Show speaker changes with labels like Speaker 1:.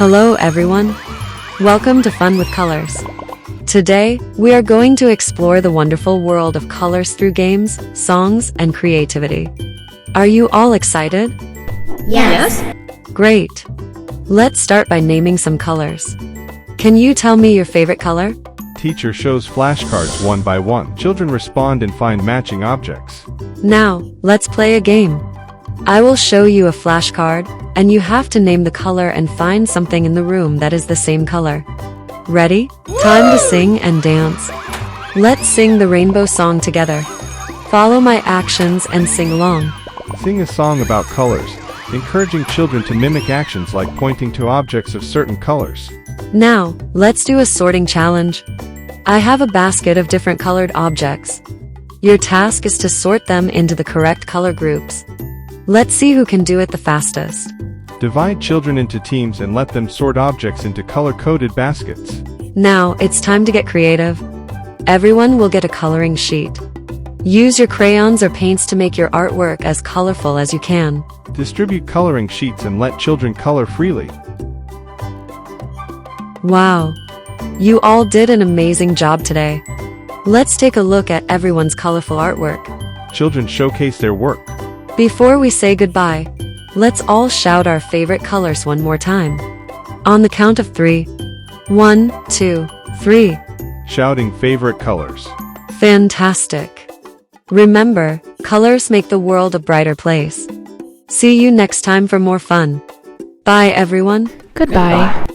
Speaker 1: Hello everyone. Welcome to Fun with Colors. Today, we are going to explore the wonderful world of colors through games, songs, and creativity. Are you all excited?
Speaker 2: Yes.
Speaker 1: Great. Let's start by naming some colors. Can you tell me your favorite color?
Speaker 3: Teacher shows flashcards one by one. Children respond and find matching objects.
Speaker 1: Now, let's play a game. I will show you a flashcard, and you have to name the color and find something in the room that is the same color. Ready? Time to sing and dance. Let's sing the rainbow song together. Follow my actions and sing along.
Speaker 3: Sing a song about colors, encouraging children to mimic actions like pointing to objects of certain colors.
Speaker 1: Now, let's do a sorting challenge. I have a basket of different colored objects. Your task is to sort them into the correct color groups. Let's see who can do it the fastest.
Speaker 3: Divide children into teams and let them sort objects into color-coded baskets.
Speaker 1: Now, it's time to get creative. Everyone will get a coloring sheet. Use your crayons or paints to make your artwork as colorful as you can.
Speaker 3: Distribute coloring sheets and let children color freely.
Speaker 1: Wow! You all did an amazing job today. Let's take a look at everyone's colorful artwork.
Speaker 3: Children showcase their work.
Speaker 1: Before we say goodbye, let's all shout our favorite colors one more time. On the count of 3. 1, 2, 3.
Speaker 3: Shouting favorite colors.
Speaker 1: Fantastic! Remember, colors make the world a brighter place. See you next time for more fun. Bye everyone.
Speaker 2: Goodbye.